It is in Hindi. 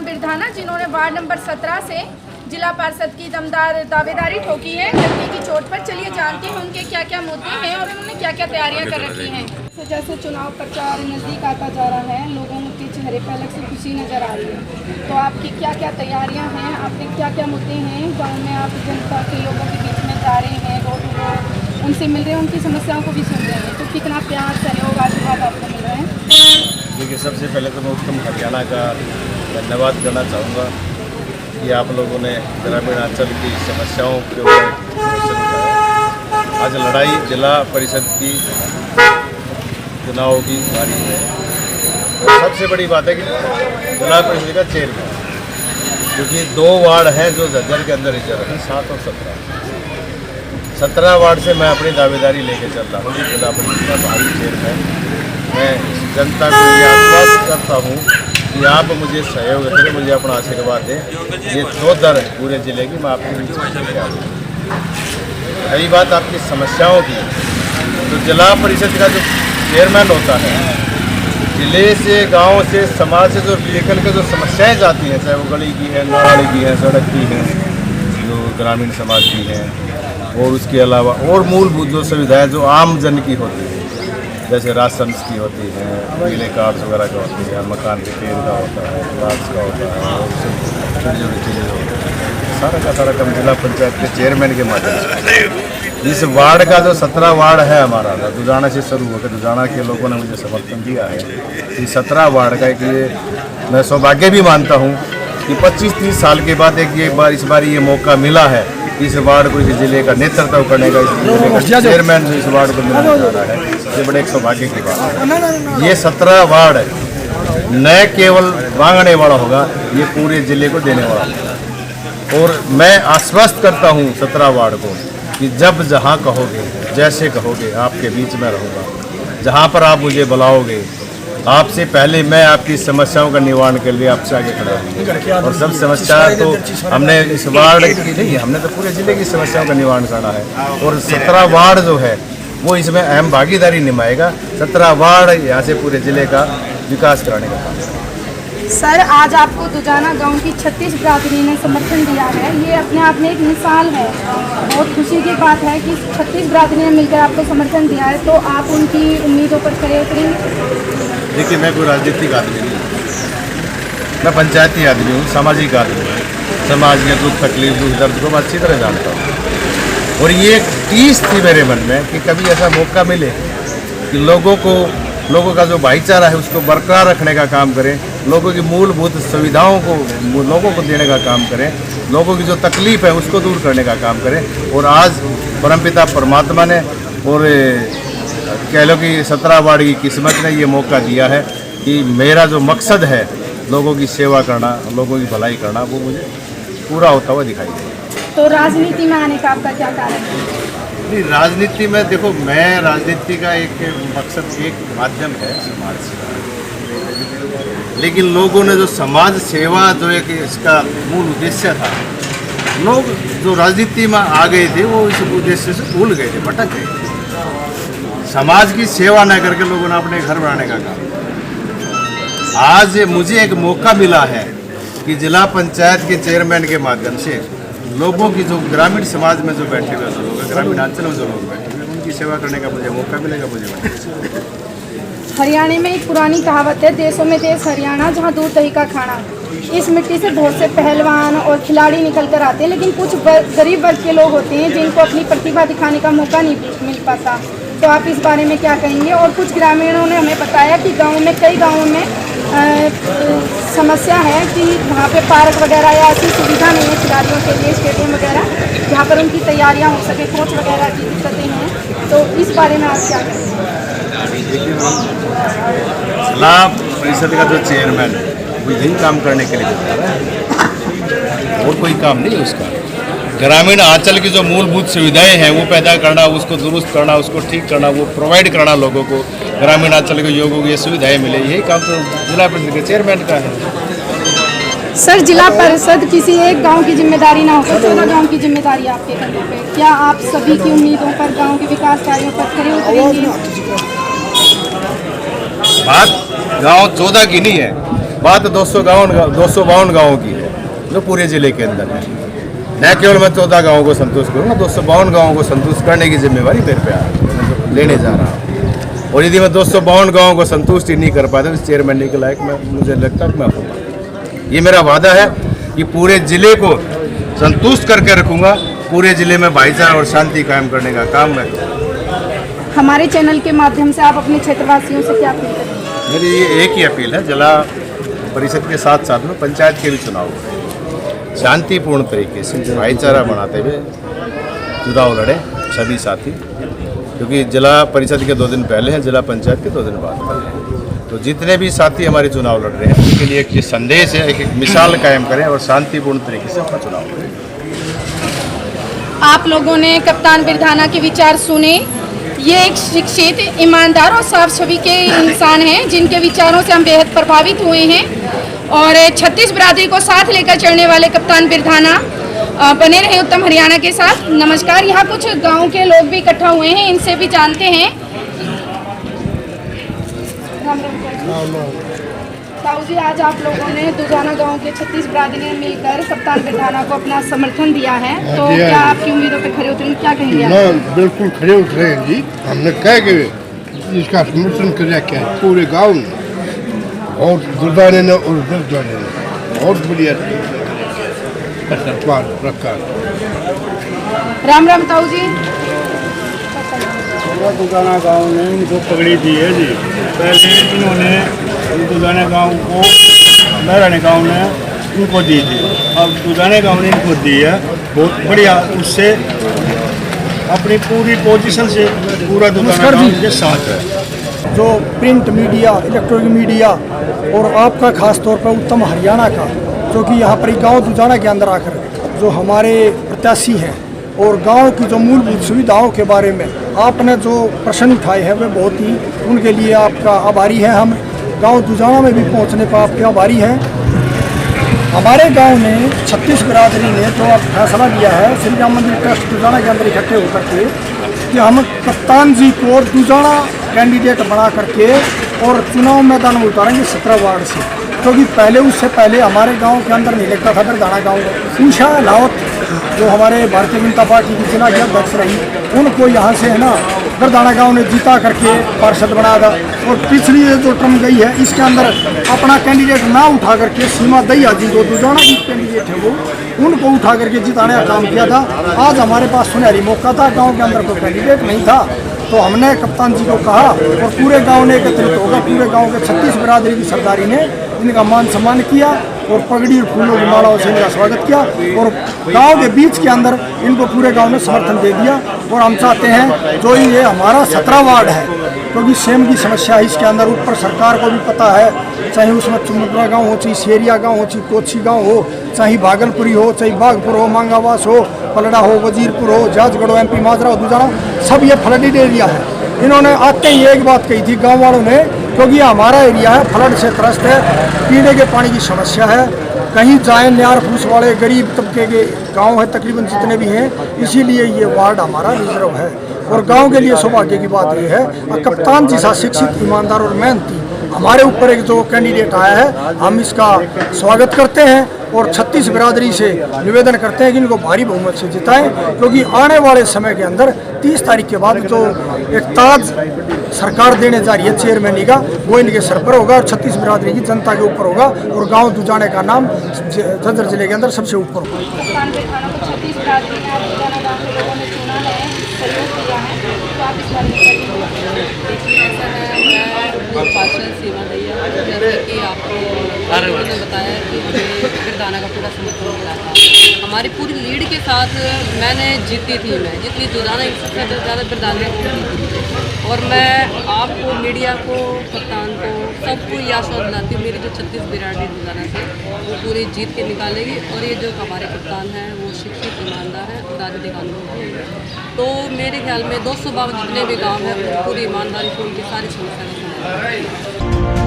बिरधाना, जिन्होंने वार्ड नंबर 17 से जिला पार्षद की दमदार दावेदारी ठोकी है धरती की चोट पर। चलिए जानते हैं उनके क्या क्या मुद्दे हैं और उन्होंने क्या क्या तैयारियां कर रखी हैं। जैसे चुनाव प्रचार नज़दीक आता जा रहा है, लोगों के चेहरे पर अलग से खुशी नज़र आ रही है, तो आपकी क्या क्या तैयारियां हैं, आपके क्या क्या मुद्दे हैं? गाँव में आप जनता के लोगों के बीच में जा रहे हैं, डोर टू डोर उनसे मिल रहे हैं, उनकी समस्याओं को भी सुन रहे हैं, तो कितना प्यार सहयोग आशीर्वाद आपको मिल रहा है? देखिए, सबसे पहले तो मैं उत्तम हरियाणा का धन्यवाद करना चाहूँगा कि आप लोगों ने ग्रामीण अंचल की समस्याओं के ऊपर आज लड़ाई जिला परिषद की चुनाव की बारी है। और सबसे बड़ी बात है कि जिला परिषद का चेयरमैन, क्योंकि 2 वार्ड हैं जो झज्जर के अंदर रिजर्व है, 7 और 17 वार्ड से मैं अपनी दावेदारी लेके चल रहा हूँ कि जिला परिषद का भारी चेयरमैन। मैं जनता को ये आश्वस्त करता हूँ कि आप मुझे सहयोग करें, मुझे अपना आशीर्वाद दें। ये 2 दर पूरे ज़िले की मैं आपके बीच में लेके आऊँगा। रही बात आपकी समस्याओं की, तो जिला परिषद का जो चेयरमैन होता है, जिले से, गांव से, समाज से जो लेकर के जो समस्याएं जाती हैं, चाहे वो गली की है, नाली की है, सड़क की है, जो ग्रामीण समाज की है, और उसके अलावा और मूलभूत जो सुविधाएं जो आम जन की होती है, जैसे राशन की होती है, पीले कार्ड्स वगैरह का होती है, मकान रिपेयर का होता है, इलाज का होता है, और छोटी छोटी चीज़ें होती है, सारा का सारा काम जिला पंचायत के चेयरमैन के माध्यम से। इस वार्ड का जो 17 वार्ड है हमारा, दुजाना से शुरू होकर दुजाना के लोगों ने मुझे समर्थन दिया है। इस 17 वार्ड का एक ये मैं सौभाग्य भी मानता हूँ कि 25-30 साल के बाद इस बार ये मौका मिला है इस वार्ड को, इस जिले का नेतृत्व करने का, इस जिले का चेयरमैन इस वार्ड को मिलने जा रहा है। ये बड़े एक सौभाग्य की बात है। ये 17 वार्ड न केवल मांगने वाला होगा, ये पूरे जिले को देने वाला होगा। और मैं आश्वस्त करता हूँ 17 वार्ड को कि जब जहाँ कहोगे, जैसे कहोगे, आपके बीच में रहूँगा। जहाँ पर आप मुझे बुलाओगे, आपसे पहले मैं आपकी समस्याओं का निवारण के लिए आपसे आगे खड़ा हूँ। और सब समस्या तो हमने इस वार्ड की नहीं, हमने तो पूरे ज़िले की समस्याओं का निवारण करना है। और 17 वार्ड जो है वो इसमें अहम भागीदारी निभाएगा। 17 वार्ड यहाँ से पूरे ज़िले का विकास कराने का काम है। सर, आज आपको दुजाना गांव की 36 बिरादरी ने समर्थन दिया है, ये अपने आप में एक मिसाल है। बहुत खुशी की बात है कि 36 बिरादरी ने मिलकर आपको समर्थन दिया है, तो आप उनकी उम्मीदों पर खरे उतरेंगे? देखिए, मैं कोई राजनीतिक आदमी नहीं, मैं पंचायती आदमी हूँ, सामाजिक आदमी हूँ। समाज के दुख तकलीफ, दुख दर्द को मैं अच्छी तरह जानता हूँ। और ये एक टीस थी मेरे मन में कि कभी ऐसा मौका मिले कि लोगों का जो भाईचारा है उसको बरकरार रखने का काम करें, लोगों की मूलभूत सुविधाओं को लोगों को देने का काम करें, लोगों की जो तकलीफ़ है उसको दूर करने का काम करें। और आज परमपिता परमात्मा ने और कह लो कि 17 वार्ड की किस्मत ने ये मौका दिया है कि मेरा जो मकसद है लोगों की सेवा करना, लोगों की भलाई करना, वो मुझे पूरा होता हुआ दिखाई देगा। तो राजनीति में आने का आपका क्या कारण है? नहीं, राजनीति में देखो, मैं राजनीति का एक मकसद, एक माध्यम है समाज सेवा, लेकिन लोगों ने जो समाज सेवा जो एक इसका मूल उद्देश्य था, लोग जो राजनीति में आ गए थे वो इस उद्देश्य से भूल गए थे, भटक गए थे। समाज की सेवा न करके लोगों ने अपने घर बनाने का काम। आज मुझे एक मौका मिला है कि जिला पंचायत के चेयरमैन के माध्यम से लोगों की जो ग्रामीण समाज में जो बैठे हुए लोग, ग्रामीण अंचल में जो लोग बैठे हुए, उनकी सेवा करने का मुझे मौका मिलेगा। मुझे हरियाणा में एक पुरानी कहावत है, देशों में देश हरियाणा, जहाँ दूध दही का खाना। इस मिट्टी से बहुत से पहलवान और खिलाड़ी निकल कर आते हैं, लेकिन कुछ गरीब वर्ग के लोग होते हैं जिनको अपनी प्रतिभा दिखाने का मौका नहीं मिल पाता। तो आप इस बारे में क्या कहेंगे? और कुछ ग्रामीणों ने हमें बताया कि कई गाँवों में समस्या है कि वहाँ पे पार्क वगैरह या ऐसी सुविधा नहीं है खिलाड़ियों के लिए, स्टेडियम वगैरह जहाँ पर उनकी तैयारियाँ हो सके, कोच वगैरह की दिक्कतें हैं। तो इस बारे में आप क्या कहेंगे? जिला परिषद का जो चेयरमैन वो यही काम करने के लिए तैयार है, और कोई काम नहीं है उसका। ग्रामीण अंचल की जो मूलभूत सुविधाएं हैं वो पैदा करना, उसको दुरुस्त करना, उसको ठीक करना, वो प्रोवाइड करना लोगों को, ग्रामीण अंचल के लोगों को ये सुविधाएं मिले, यही काम तो जिला परिषद के चेयरमैन का है। सर, जिला परिषद किसी एक गांव की जिम्मेदारी ना होकर 14 गांव की जिम्मेदारी आपके कंधों पे। क्या आप सभी की उम्मीदों पर, गांव के विकास कार्यों पर खरे उतरेंगे? बात गांव 14 की नहीं है, बात 252 गाँव की है जो पूरे ज़िले के अंदर है। न केवल मैं 14 गाँवों को संतुष्ट करूँगा, 252 गाँवों को संतुष्ट करने की जिम्मेवारी मेरे पे मैं लेने जा रहा हूँ। और यदि मैं 252 गाँवों को संतुष्ट ही नहीं कर पाता तो चेयरमैन के लायक मुझे लगता है मैं हूँ। ये मेरा वादा है कि पूरे ज़िले को संतुष्ट करके रखूँगा, पूरे ज़िले में भाईचारा और शांति कायम करने का काम मैं करूँगा। हमारे चैनल के माध्यम से आप अपने क्षेत्रवासियों से क्या अपील करेंगे? मेरी ये एक ही अपील है, जिला परिषद के साथ साथ में पंचायत के भी चुनाव हुए, शांतिपूर्ण तरीके से भाईचारा बनाते हुए चुनाव लड़े सभी साथी, क्योंकि जिला परिषद के 2 दिन पहले हैं, जिला पंचायत के 2 दिन बाद हैं। तो जितने भी साथी हमारे चुनाव लड़ रहे हैं उनके लिए एक संदेश है, एक मिसाल कायम करें और शांतिपूर्ण तरीके से अपना चुनाव लड़ें। आप लोगों ने कप्तान बिरधाना के विचार सुने। ये एक शिक्षित, ईमानदार और साफ छवि के इंसान हैं जिनके विचारों से हम बेहद प्रभावित हुए हैं और 36 बिरादरी को साथ लेकर चलने वाले कप्तान बिरधाना बने रहे उत्तम हरियाणा के साथ। नमस्कार। यहाँ कुछ गांव के लोग भी इकट्ठा हुए हैं, इनसे भी जानते हैं। ताऊ जी, आज आप लोगों ने दुजाना गांव के 36 बिरादरी ने मिलकर कप्तान बिरधाना को अपना समर्थन दिया है, तो क्या आपकी उम्मीदों पे खरे उतरेंगे? क्या कहेंगे आप? बिल्कुल खड़े उतरे हैं जी। हमने कह के इसका समर्थन किया क्या पूरे गांव ने और दुर्दाने ने और दुर्दाने ने बहुत बढ़िया प्रकार। राम राम ताऊ जी। दुगाना गांव ने इनको पगड़ी दी है जी। पहले इन्होंने दुगाना गांव को महरानी गांव ने इनको दी थी, अब दुगाना गांव ने इनको दी है। बहुत बढ़िया, उससे अपनी पूरी पोजीशन से पूरा दुगाना गांव के साथ है। जो प्रिंट मीडिया, इलेक्ट्रॉनिक मीडिया और आपका खास तौर पर उत्तम हरियाणा का, जो कि यहाँ पर गांव दुजाना के अंदर आकर जो हमारे प्रत्याशी हैं और गांव की जो मूलभूत सुविधाओं के बारे में आपने जो प्रश्न उठाए हैं वे बहुत ही उनके लिए आपका आभारी है। हम गांव दुजाना में भी पहुंचने पर आपके आभारी हैं। हमारे गांव ने 36 बिरादरी ने जो अब फैसला लिया है श्री राम मंदिर ट्रस्ट दुजाना के अंदर इकट्ठे होकर के कि हम कप्तान जी को दुजाना कैंडिडेट बना करके और चुनाव मैदान में उतारेंगे 17 वार्ड से, क्योंकि पहले उससे पहले हमारे गांव के अंदर नहीं लगता था बिरधाना गाँव। उषा लावत जो हमारे भारतीय जनता पार्टी की जिला की अध्यक्ष रही, उनको यहाँ से है ना बिरधाना गांव ने जीता करके पार्षद बनाया था। और पिछली जो टर्म गई है इसके अंदर अपना कैंडिडेट ना उठा करके सीमा दहिया जी जो दुजाना की कैंडिडेट है वो उनको उठा करके जिताने का काम किया था। आज हमारे पास सुनहरी मौका था, गाँव के अंदर कोई कैंडिडेट नहीं था, तो हमने कप्तान जी को कहा और पूरे गांव ने एकत्रित होकर पूरे गांव के 36 बिरादरी की सरदारी ने इनका मान सम्मान किया और पगड़ी और फूलों की मालाओं से इनका स्वागत किया और गांव के बीच के अंदर इनको पूरे गांव ने समर्थन दे दिया। और हम चाहते हैं जो ये हमारा 17 वार्ड है, क्योंकि सेम की समस्या है इसके अंदर, ऊपर सरकार को भी पता है, चाहे उसमें चुमुद्रा गाँव हो, चाहे शेरिया गाँव हो, चाहे कोची गाँव हो, चाहे भागलपुरी हो, चाहे बागपुर हो, मांगावास हो, पलड़ा हो, वजीरपुर हो, जाजगढ़ हो, MP माजरा हो, दुजाना, सब ये फ्लडेड एरिया है। इन्होंने आते ही एक बात कही थी गांव वालों ने, क्योंकि ये हमारा एरिया है, फ्लड से त्रस्त है, पीने के पानी की समस्या है, कहीं जाए न्यार फूस वाले गरीब तबके के गांव है तकरीबन जितने भी हैं, इसीलिए ये वार्ड हमारा रिजर्व है। और गांव के लिए सौभाग्य की बात ये है कप्तान जैसा शिक्षित, ईमानदार और मेहनती हमारे ऊपर एक जो कैंडिडेट आया है, हम इसका स्वागत करते हैं और 36 बिरादरी से निवेदन करते हैं कि इनको भारी बहुमत से जिताएं, क्योंकि आने वाले समय के अंदर 30 तारीख के बाद जो एक ताज सरकार देने जा रही है चेयरमैनी का, वो इनके सर पर होगा और 36 बिरादरी की जनता के ऊपर होगा और गांव दुजाने का नाम झज्जर जिले के अंदर सबसे ऊपर होगा। कप्तान बिरधाना को 36 बिरादरी ने आज दुजाना गांव के लोगों ने चुना है, सहयोग दिया है, तो आप इस बारे में देखिए ऐसा है, मैं पार्षद सीमा दैया, जैसे कि आपको ने बताया कि मुझे बिरधाना का पूरा समर्थन मिला था। हमारी पूरी लीड के साथ मैंने जीती थी, मैं जितनी दुजाना सबसे ज़्यादा बिरधाना को जीती थी। और मैं आपको, मीडिया को, कप्तान को, सबको ये आश्वासन दिलाती हूँ मेरी जो 36 बिरादरी दुजाना से वो पूरी जीत के निकालेगी। और ये जो हमारे कप्तान हैं वो शिक्षित, ईमानदार हैं और राजनीतिक अनुभव है, तो मेरे ख्याल में 252 जितने भी गाँव हैं पूरी ईमानदारी से उनकी सारी समस्या का समाधान।